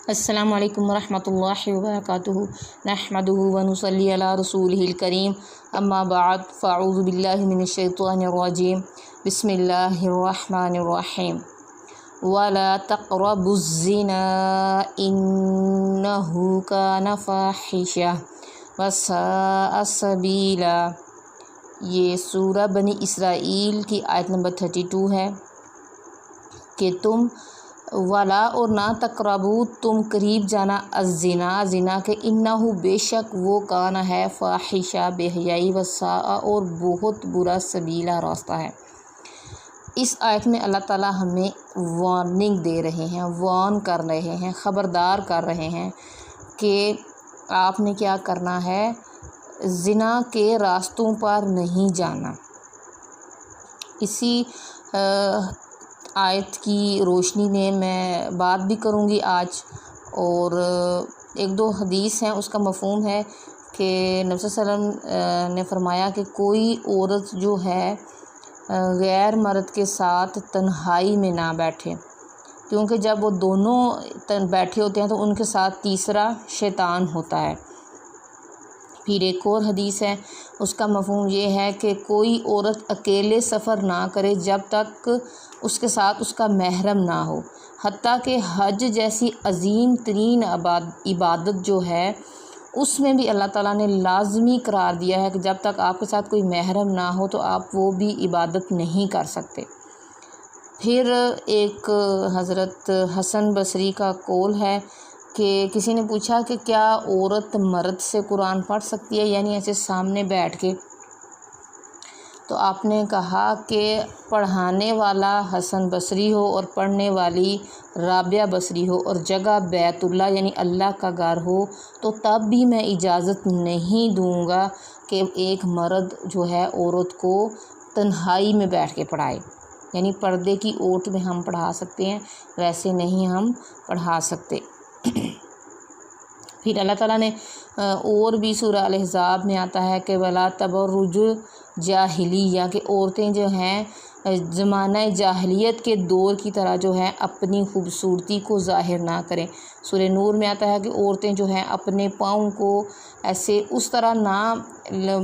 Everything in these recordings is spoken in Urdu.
السلام علیکم ورحمۃ اللہ وبرکاتہ نحمدہ ونصلی علی رسولہ الکریم اما بعد فاعوذ باللہ من الشیطان الرجیم بسم اللہ الرحمن الرحیم ولا تقربوا الزنا انہ کان فاحشہ وساء سبیلا۔ یہ سورہ بنی اسرائیل کی آیت نمبر 32 ہے کہ تم ولا اور نہ تقربو تم قریب جانا الزنا زنا کے انہو بے شک وہ کانا ہے فاحشہ بے حیائی وساء اور بہت برا سبیلا راستہ ہے۔ اس آیت میں اللہ تعالیٰ ہمیں وارننگ دے رہے ہیں، وارن کر رہے ہیں، خبردار کر رہے ہیں کہ آپ نے کیا کرنا ہے، زنا کے راستوں پر نہیں جانا۔ اسی آیت کی روشنی میں میں بات بھی کروں گی آج، اور ایک دو حدیث ہیں، اس کا مفہوم ہے کہ نبی صلی اللہ علیہ وسلم نے فرمایا کہ کوئی عورت جو ہے غیر مرد کے ساتھ تنہائی میں نہ بیٹھے، کیونکہ جب وہ دونوں بیٹھے ہوتے ہیں تو ان کے ساتھ تیسرا شیطان ہوتا ہے۔ پھر ایک اور حدیث ہے، اس کا مفہوم یہ ہے کہ کوئی عورت اکیلے سفر نہ کرے جب تک اس کے ساتھ اس کا محرم نہ ہو، حتیٰ کہ حج جیسی عظیم ترین عبادت جو ہے اس میں بھی اللہ تعالیٰ نے لازمی قرار دیا ہے کہ جب تک آپ کے ساتھ کوئی محرم نہ ہو تو آپ وہ بھی عبادت نہیں کر سکتے۔ پھر ایک حضرت حسن بصری کا قول ہے کہ کسی نے پوچھا کہ کیا عورت مرد سے قرآن پڑھ سکتی ہے، یعنی ایسے سامنے بیٹھ کے؟ تو آپ نے کہا کہ پڑھانے والا حسن بصری ہو اور پڑھنے والی رابعہ بصری ہو اور جگہ بیت اللہ یعنی اللہ کا گھر ہو تو تب بھی میں اجازت نہیں دوں گا کہ ایک مرد جو ہے عورت کو تنہائی میں بیٹھ کے پڑھائے، یعنی پردے کی اوٹ میں ہم پڑھا سکتے ہیں، ویسے نہیں ہم پڑھا سکتے۔ پھر اللہ تعالیٰ نے اور بھی سورہ الاحزاب میں آتا ہے کہ ولا تبرج جاہلیہ، کہ عورتیں جو ہیں زمانہ جاہلیت کے دور کی طرح جو ہے اپنی خوبصورتی کو ظاہر نہ کریں۔ سورہ نور میں آتا ہے کہ عورتیں جو ہیں اپنے پاؤں کو ایسے اس طرح نہ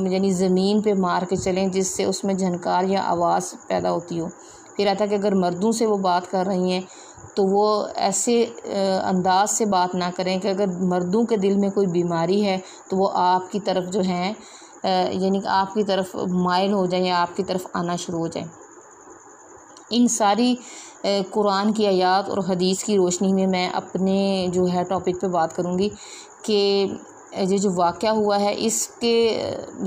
یعنی زمین پہ مار کے چلیں جس سے اس میں جھنکار یا آواز پیدا ہوتی ہو۔ پھر آتا ہے کہ اگر مردوں سے وہ بات کر رہی ہیں تو وہ ایسے انداز سے بات نہ کریں کہ اگر مردوں کے دل میں کوئی بیماری ہے تو وہ آپ کی طرف جو ہیں یعنی کہ آپ کی طرف مائل ہو جائیں یا آپ کی طرف آنا شروع ہو جائیں۔ ان ساری قرآن کی آیات اور حدیث کی روشنی میں میں اپنے جو ہے ٹاپک پہ بات کروں گی کہ یہ جو واقعہ ہوا ہے اس کے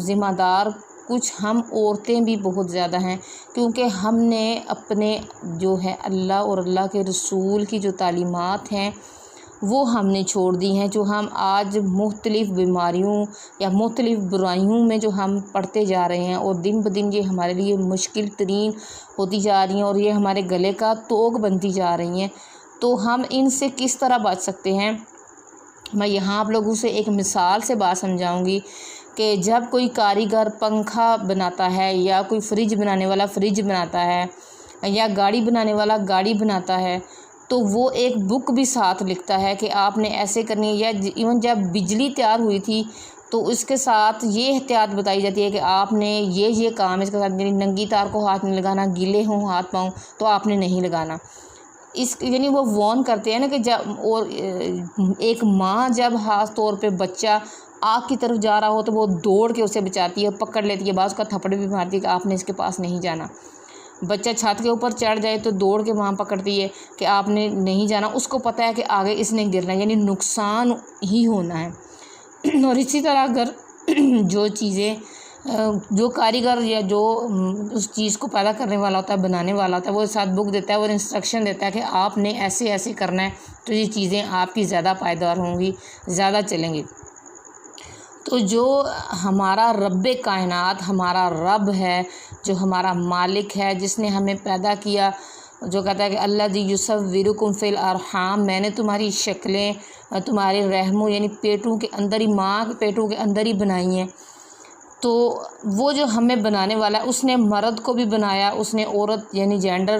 ذمہ دار کچھ ہم عورتیں بھی بہت زیادہ ہیں، کیونکہ ہم نے اپنے جو ہے اللہ اور اللہ کے رسول کی جو تعلیمات ہیں وہ ہم نے چھوڑ دی ہیں، جو ہم آج مختلف بیماریوں یا مختلف برائیوں میں جو ہم پڑھتے جا رہے ہیں اور دن بدن یہ ہمارے لیے مشکل ترین ہوتی جا رہی ہیں اور یہ ہمارے گلے کا توگ بنتی جا رہی ہیں، تو ہم ان سے کس طرح بچ سکتے ہیں۔ میں یہاں آپ لوگوں سے ایک مثال سے بات سمجھاؤں گی کہ جب کوئی کاریگر پنکھا بناتا ہے یا کوئی فریج بنانے والا فریج بناتا ہے یا گاڑی بنانے والا گاڑی بناتا ہے تو وہ ایک بک بھی ساتھ لکھتا ہے کہ آپ نے ایسے کرنی ہے، یا ایون جب بجلی تیار ہوئی تھی تو اس کے ساتھ یہ احتیاط بتائی جاتی ہے کہ آپ نے یہ کام اس کے ساتھ یعنی ننگی تار کو ہاتھ نہیں لگانا، گیلے ہوں ہاتھ پاؤں تو آپ نے نہیں لگانا۔ اس یعنی وہ وارن کرتے ہیں نا کہ جب اور ایک ماں جب خاص طور پہ بچہ آگ کی طرف جا رہا ہو تو وہ دوڑ کے اسے بچاتی ہے، پکڑ لیتی ہے، بعض کا تھپڑ بھی مارتی ہے کہ آپ نے اس کے پاس نہیں جانا۔ بچہ چھت کے اوپر چڑھ جائے تو دوڑ کے وہاں پکڑتی ہے کہ آپ نے نہیں جانا، اس کو پتہ ہے کہ آگے اس نے گرنا ہے، یعنی نقصان ہی ہونا ہے۔ اور اسی طرح اگر جو چیزیں جو کاریگر یا جو اس چیز کو پیدا کرنے والا ہوتا ہے، بنانے والا ہوتا ہے، وہ ساتھ بک دیتا ہے اور انسٹرکشن دیتا ہے کہ آپ نے ایسے ایسے کرنا ہے تو یہ چیزیں آپ کی زیادہ پائیدار ہوں گی، زیادہ چلیں گی۔ تو جو ہمارا رب کائنات ہمارا رب ہے، جو ہمارا مالک ہے، جس نے ہمیں پیدا کیا، جو کہتا ہے کہ الذی یصورکم فی الارحام، میں نے تمہاری شکلیں تمہارے رحموں یعنی پیٹوں کے اندر ہی، ماں کے پیٹوں کے اندر ہی بنائی ہیں، تو وہ جو ہمیں بنانے والا ہے اس نے مرد کو بھی بنایا، اس نے عورت یعنی جینڈر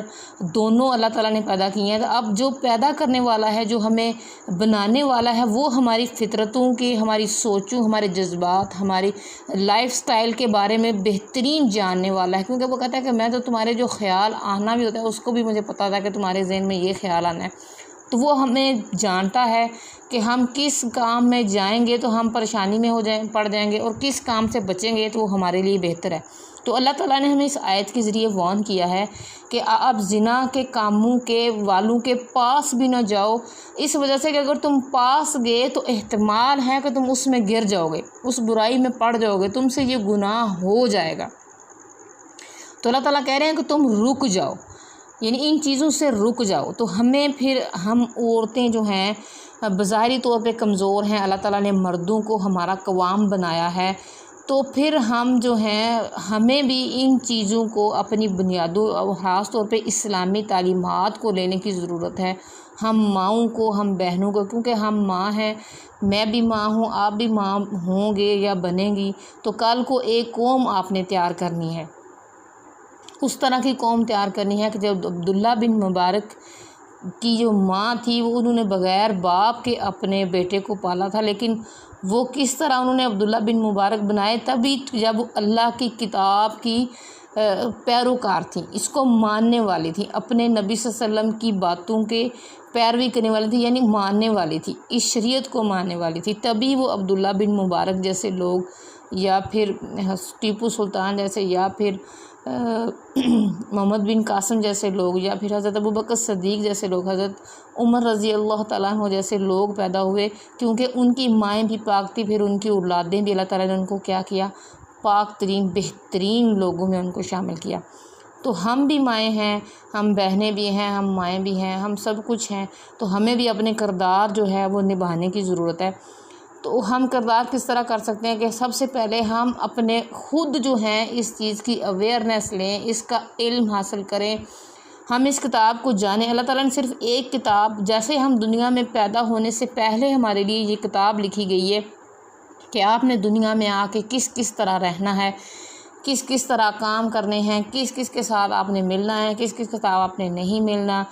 دونوں اللہ تعالیٰ نے پیدا کیے ہیں۔ تو اب جو پیدا کرنے والا ہے، جو ہمیں بنانے والا ہے، وہ ہماری فطرتوں کی، ہماری سوچوں، ہمارے جذبات، ہماری لائف سٹائل کے بارے میں بہترین جاننے والا ہے، کیونکہ وہ کہتا ہے کہ میں تو تمہارے جو خیال آنا بھی ہوتا ہے اس کو بھی مجھے پتہ تھا کہ تمہارے ذہن میں یہ خیال آنا ہے۔ تو وہ ہمیں جانتا ہے کہ ہم کس کام میں جائیں گے تو ہم پریشانی میں پڑ جائیں گے، اور کس کام سے بچیں گے تو وہ ہمارے لیے بہتر ہے۔ تو اللہ تعالیٰ نے ہمیں اس آیت کے ذریعے وارن کیا ہے کہ آپ زنا کے کاموں کے والوں کے پاس بھی نہ جاؤ، اس وجہ سے کہ اگر تم پاس گئے تو احتمال ہے کہ تم اس میں گر جاؤ گے، اس برائی میں پڑ جاؤ گے، تم سے یہ گناہ ہو جائے گا۔ تو اللہ تعالیٰ کہہ رہے ہیں کہ تم رک جاؤ، یعنی ان چیزوں سے رک جاؤ۔ تو ہمیں پھر ہم عورتیں جو ہیں بظاہری طور پہ کمزور ہیں، اللہ تعالیٰ نے مردوں کو ہمارا قوام بنایا ہے، تو پھر ہم جو ہیں ہمیں بھی ان چیزوں کو اپنی بنیادوں اور خاص طور پہ اسلامی تعلیمات کو لینے کی ضرورت ہے۔ ہم ماؤں کو، ہم بہنوں کو، کیونکہ ہم ماں ہیں، میں بھی ماں ہوں، آپ بھی ماں ہوں گے یا بنیں گی، تو کل کو ایک قوم آپ نے تیار کرنی ہے، اس طرح کی قوم تیار کرنی ہے کہ جب عبداللہ بن مبارک کی جو ماں تھی وہ انہوں نے بغیر باپ کے اپنے بیٹے کو پالا تھا، لیکن وہ کس طرح انہوں نے عبداللہ بن مبارک بنائے، تبھی جب اللہ کی کتاب کی پیروکار تھیں، اس کو ماننے والی تھی، اپنے نبی صلی اللہ علیہ وسلم کی باتوں کے پیروی کرنے والی تھی، یعنی ماننے والی تھی، اس شریعت کو ماننے والی تھی، تبھی وہ عبداللہ بن مبارک جیسے لوگ، یا پھر ٹیپو سلطان جیسے، یا پھر محمد بن قاسم جیسے لوگ، یا پھر حضرت ابوبکر صدیق جیسے لوگ، حضرت عمر رضی اللہ تعالیٰ عنہ جیسے لوگ پیدا ہوئے، کیونکہ ان کی مائیں بھی پاک تھی، پھر ان کی اولادیں بھی اللہ تعالیٰ نے ان کو کیا کیا، پاک ترین بہترین لوگوں میں ان کو شامل کیا۔ تو ہم بھی مائیں ہیں، ہم بہنیں بھی ہیں، ہم مائیں بھی ہیں، ہم سب کچھ ہیں، تو ہمیں بھی اپنے کردار جو ہے وہ نبھانے کی ضرورت ہے۔ تو ہم کردار کس طرح کر سکتے ہیں کہ سب سے پہلے ہم اپنے خود جو ہیں اس چیز کی اویئرنیس لیں، اس کا علم حاصل کریں، ہم اس کتاب کو جانیں۔ اللہ تعالیٰ نے صرف ایک کتاب، جیسے ہم دنیا میں پیدا ہونے سے پہلے ہمارے لیے یہ کتاب لکھی گئی ہے کہ آپ نے دنیا میں آ کے کس طرح رہنا ہے، کس طرح کام کرنے ہیں، کس کے ساتھ آپ نے ملنا ہے، کس کے ساتھ آپ نے نہیں ملنا،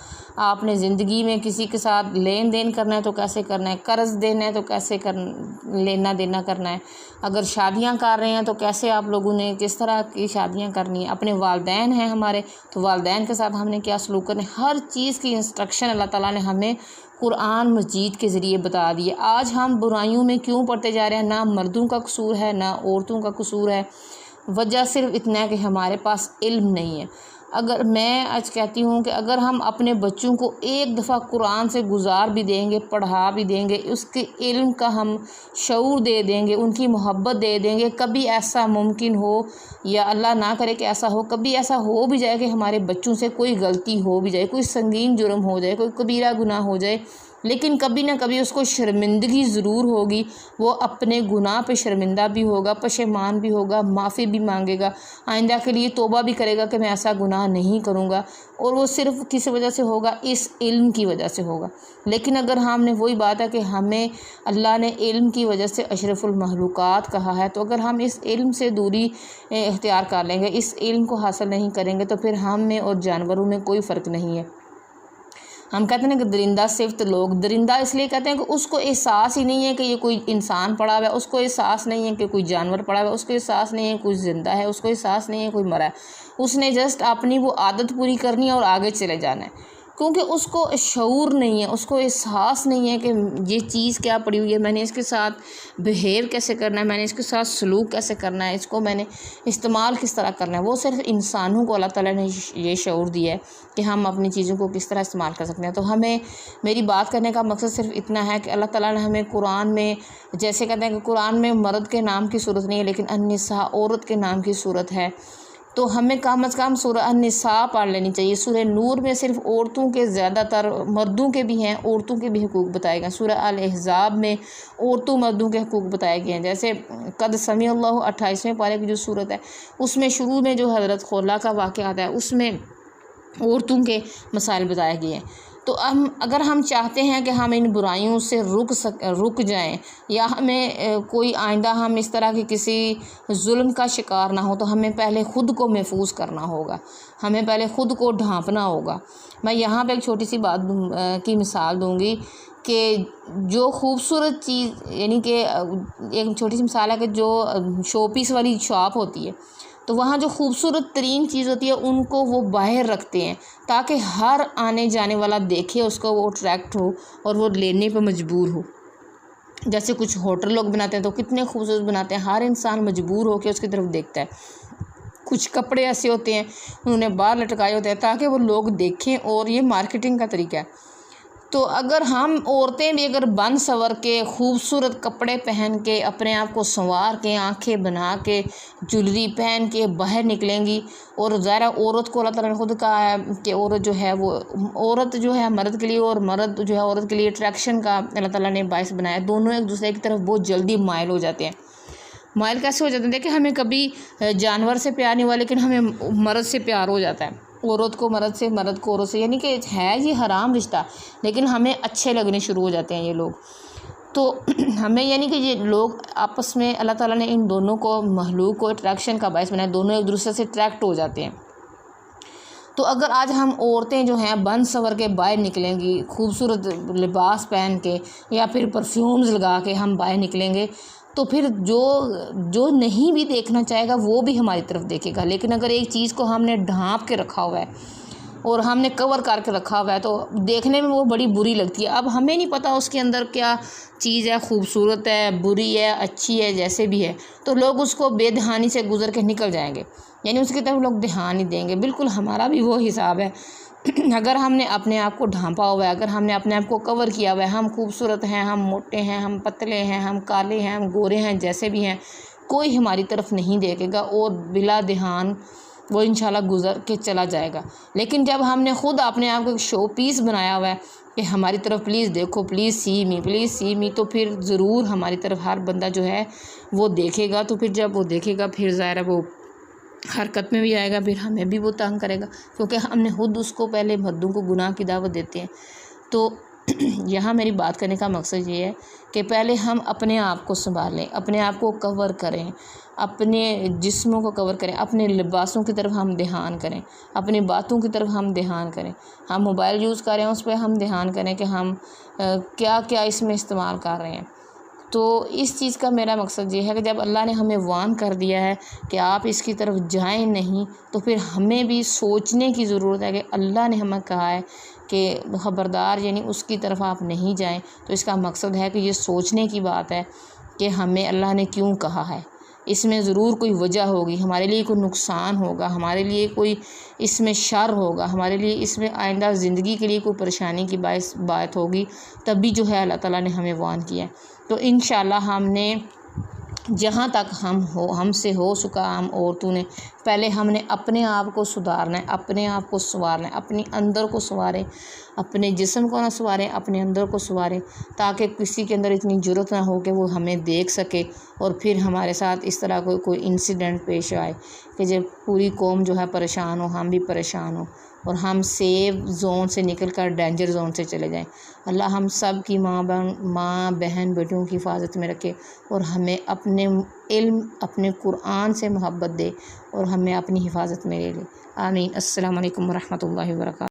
آپ نے زندگی میں کسی کے ساتھ لین دین کرنا ہے تو کیسے کرنا ہے، قرض دینا ہے تو کیسے لینا دینا کرنا ہے، اگر شادیاں کر رہے ہیں تو کیسے آپ لوگوں نے کس طرح کی شادیاں کرنی ہیں، اپنے والدین ہیں ہمارے تو والدین کے ساتھ ہم نے کیا سلوک کرنا ہے، ہر چیز کی انسٹرکشن اللہ تعالیٰ نے ہمیں قرآن مجید کے ذریعے بتا دی ہے۔ آج ہم برائیوں میں کیوں پڑتے جا رہے ہیں؟ نہ مردوں کا قصور ہے، نہ عورتوں کا قصور ہے، وجہ صرف اتنا ہے کہ ہمارے پاس علم نہیں ہے۔ اگر میں آج کہتی ہوں کہ اگر ہم اپنے بچوں کو ایک دفعہ قرآن سے گزار بھی دیں گے، پڑھا بھی دیں گے، اس کے علم کا ہم شعور دے دیں گے، ان کی محبت دے دیں گے، کبھی ایسا ممکن ہو یا اللہ نہ کرے کہ ایسا ہو، کبھی ایسا ہو بھی جائے کہ ہمارے بچوں سے کوئی غلطی ہو بھی جائے، کوئی سنگین جرم ہو جائے، کوئی کبیرہ گناہ ہو جائے، لیکن کبھی نہ کبھی اس کو شرمندگی ضرور ہوگی، وہ اپنے گناہ پہ شرمندہ بھی ہوگا، پشیمان بھی ہوگا، معافی بھی مانگے گا، آئندہ کے لیے توبہ بھی کرے گا کہ میں ایسا گناہ نہیں کروں گا، اور وہ صرف کس وجہ سے ہوگا؟ اس علم کی وجہ سے ہوگا۔ لیکن اگر ہم نے وہی بات ہے کہ ہمیں اللہ نے علم کی وجہ سے اشرف المخلوقات کہا ہے، تو اگر ہم اس علم سے دوری اختیار کر لیں گے، اس علم کو حاصل نہیں کریں گے، تو پھر ہم میں اور جانوروں میں کوئی فرق نہیں ہے۔ ہم کہتے ہیں کہ درندہ صفت لوگ، درندہ اس لیے کہتے ہیں کہ اس کو احساس ہی نہیں ہے کہ یہ کوئی انسان پڑا ہوا ہے، اس کو احساس نہیں ہے کہ کوئی جانور پڑا ہوا ہے، اس کو احساس نہیں ہے کوئی زندہ ہے، اس کو احساس نہیں ہے کوئی مرا ہے، اس نے جسٹ اپنی وہ عادت پوری کرنی ہے اور آگے چلے جانا ہے، کیونکہ اس کو شعور نہیں ہے، اس کو احساس نہیں ہے کہ یہ چیز کیا پڑی ہوئی ہے، میں نے اس کے ساتھ بہیو کیسے کرنا ہے، میں نے اس کے ساتھ سلوک کیسے کرنا ہے، اس کو میں نے استعمال کس طرح کرنا ہے۔ وہ صرف انسانوں کو اللہ تعالیٰ نے یہ شعور دیا ہے کہ ہم اپنی چیزوں کو کس طرح استعمال کر سکتے ہیں۔ تو ہمیں، میری بات کرنے کا مقصد صرف اتنا ہے کہ اللہ تعالیٰ نے ہمیں قرآن میں، جیسے کہتے ہیں کہ قرآن میں مرد کے نام کی صورت نہیں ہے لیکن النساء عورت کے نام کی صورت ہے، تو ہمیں کم از کم سورہ النساء پڑھ لینی چاہیے۔ سورہ نور میں صرف عورتوں کے زیادہ تر، مردوں کے بھی ہیں، عورتوں کے بھی حقوق بتائے گئے ہیں۔ سورہ الاحزاب میں عورتوں مردوں کے حقوق بتائے گئے ہیں، جیسے قد سمیع اللہ 28ویں پارے کی جو صورت ہے، اس میں شروع میں جو حضرت خولہ کا واقعہ آتا ہے، اس میں عورتوں کے مسائل بتائے گئے ہیں۔ تو اگر ہم چاہتے ہیں کہ ہم ان برائیوں سے رک جائیں یا ہمیں کوئی آئندہ ہم اس طرح کی کسی ظلم کا شکار نہ ہو، تو ہمیں پہلے خود کو محفوظ کرنا ہوگا، ہمیں پہلے خود کو ڈھانپنا ہوگا۔ میں یہاں پہ ایک چھوٹی سی بات کی مثال دوں گی کہ جو خوبصورت چیز، یعنی کہ ایک چھوٹی سی مثال ہے کہ جو شو پیس والی شاپ ہوتی ہے، تو وہاں جو خوبصورت ترین چیز ہوتی ہے ان کو وہ باہر رکھتے ہیں تاکہ ہر آنے جانے والا دیکھے، اس کو وہ اٹریکٹ ہو اور وہ لینے پہ مجبور ہو۔ جیسے کچھ ہوٹل لوگ بناتے ہیں تو کتنے خوبصورت بناتے ہیں، ہر انسان مجبور ہو کے اس کی طرف دیکھتا ہے۔ کچھ کپڑے ایسے ہوتے ہیں انہوں نے باہر لٹکائے ہوتے ہیں تاکہ وہ لوگ دیکھیں، اور یہ مارکیٹنگ کا طریقہ ہے۔ تو اگر ہم عورتیں بھی اگر بن سور کے خوبصورت کپڑے پہن کے اپنے آپ کو سنوار کے آنکھیں بنا کے جولری پہن کے باہر نکلیں گی، اور ظاہر عورت کو اللہ تعالیٰ نے خود کہا ہے کہ عورت جو ہے وہ عورت جو ہے مرد کے لیے اور مرد جو ہے عورت کے لیے اٹریکشن کا اللہ تعالیٰ نے باعث بنایا، دونوں ایک دوسرے کی طرف بہت جلدی مائل ہو جاتے ہیں۔ مائل کیسے ہو جاتے ہیں؟ دیکھیں ہمیں کبھی جانور سے پیار نہیں ہوا لیکن ہمیں مرد سے پیار ہو جاتا ہے، عورت کو مرد سے، مرد کو عورت سے، یعنی کہ ہے یہ حرام رشتہ لیکن ہمیں اچھے لگنے شروع ہو جاتے ہیں یہ لوگ۔ تو ہمیں یعنی کہ یہ لوگ آپس میں اللہ تعالیٰ نے ان دونوں کو مخلوق کو اٹریکشن کا باعث بنایا، دونوں ایک دوسرے سے اٹریکٹ ہو جاتے ہیں۔ تو اگر آج ہم عورتیں جو ہیں بن سور کے باہر نکلیں گی، خوبصورت لباس پہن کے یا پھر پرفیومز لگا کے ہم باہر نکلیں گے، تو پھر جو نہیں بھی دیکھنا چاہے گا وہ بھی ہماری طرف دیکھے گا۔ لیکن اگر ایک چیز کو ہم نے ڈھانپ کے رکھا ہوا ہے اور ہم نے کور کر کے رکھا ہوا ہے تو دیکھنے میں وہ بڑی بری لگتی ہے۔ اب ہمیں نہیں پتہ اس کے اندر کیا چیز ہے، خوبصورت ہے، بری ہے، اچھی ہے، جیسے بھی ہے، تو لوگ اس کو بے دھیانی سے گزر کے نکل جائیں گے، یعنی اس کی طرف لوگ دھیان نہیں دیں گے۔ بالکل ہمارا بھی وہ حساب ہے، اگر ہم نے اپنے آپ کو ڈھانپا ہوا ہے، اگر ہم نے اپنے آپ کو کور کیا ہوا ہے، ہم خوبصورت ہیں، ہم موٹے ہیں، ہم پتلے ہیں، ہم کالے ہیں، ہم گورے ہیں، جیسے بھی ہیں، کوئی ہماری طرف نہیں دیکھے گا اور بلا دھیان وہ انشاءاللہ گزر کے چلا جائے گا۔ لیکن جب ہم نے خود اپنے آپ کو ایک شو پیس بنایا ہوا ہے کہ ہماری طرف پلیز دیکھو، پلیز سی می، پلیز سی می، تو پھر ضرور ہماری طرف ہر بندہ جو ہے وہ دیکھے گا۔ تو پھر جب وہ دیکھے گا پھر ظاہر ہے وہ حرکت میں بھی آئے گا، پھر ہمیں بھی وہ تنگ کرے گا کیونکہ ہم نے خود اس کو پہلے مردوں کو گناہ کی دعوت دیتے ہیں۔ تو یہاں میری بات کرنے کا مقصد یہ ہے کہ پہلے ہم اپنے آپ کو سنبھالیں، اپنے آپ کو کور کریں، اپنے جسموں کو کور کریں، اپنے لباسوں کی طرف ہم دھیان کریں، اپنی باتوں کی طرف ہم دھیان کریں۔ ہم موبائل یوز کر رہے ہیں اس پہ ہم دھیان کریں کہ ہم کیا کیا اس میں استعمال کر رہے ہیں۔ تو اس چیز کا میرا مقصد یہ ہے کہ جب اللہ نے ہمیں وارن کر دیا ہے کہ آپ اس کی طرف جائیں نہیں، تو پھر ہمیں بھی سوچنے کی ضرورت ہے کہ اللہ نے ہمیں کہا ہے کہ خبردار، یعنی اس کی طرف آپ نہیں جائیں۔ تو اس کا مقصد ہے کہ یہ سوچنے کی بات ہے کہ ہمیں اللہ نے کیوں کہا ہے، اس میں ضرور کوئی وجہ ہوگی، ہمارے لیے کوئی نقصان ہوگا، ہمارے لیے کوئی اس میں شر ہوگا، ہمارے لیے اس میں آئندہ زندگی کے لیے کوئی پریشانی کی باعث بات ہوگی، تب بھی جو ہے اللہ تعالیٰ نے ہمیں وارن کیا ہے۔ تو انشاءاللہ ہم نے جہاں تک ہم سے ہو سکا، ہم عورتوں نے پہلے ہم نے اپنے آپ کو سدھارنا ہے، اپنے آپ کو سنوارنا ہے، اپنے اندر کو سنواریں، اپنے جسم کو نہ سنواریں، اپنے اندر کو سنواریں، تاکہ کسی کے اندر اتنی جرأت نہ ہو کہ وہ ہمیں دیکھ سکے اور پھر ہمارے ساتھ اس طرح کوئی انسیڈنٹ پیش آئے کہ جب پوری قوم جو ہے پریشان ہو، ہم بھی پریشان ہوں اور ہم سیف زون سے نکل کر ڈینجر زون سے چلے جائیں۔ اللہ ہم سب کی ماں بہن بیٹوں کی حفاظت میں رکھے اور ہمیں اپنے علم، اپنے قرآن سے محبت دے اور ہمیں اپنی حفاظت میں لے لے۔ آمین۔ السلام علیکم ورحمۃ اللہ وبرکاتہ۔